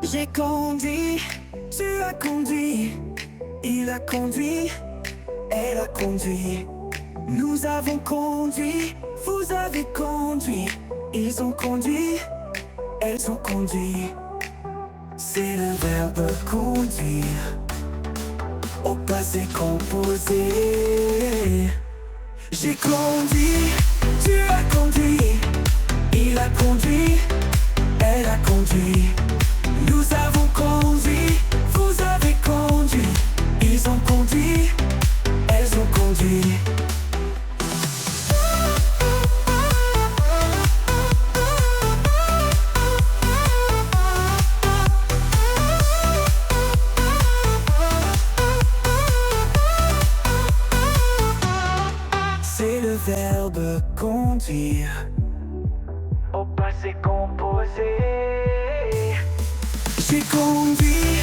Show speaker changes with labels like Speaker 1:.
Speaker 1: J'ai conduit, tu as conduit, il a conduit, elle a conduit. Nous avons conduit, vous avez conduit, ils ont conduit, elles ont conduit. C'est le verbe conduire au passé composé. J'ai conduit, tu as conduit, il a conduit, elle a conduit. Nous avons conduit, vous avez conduit, ils ont conduit, elles ont conduit. C'est le verbe conduire au passé composé. J'ai conduit,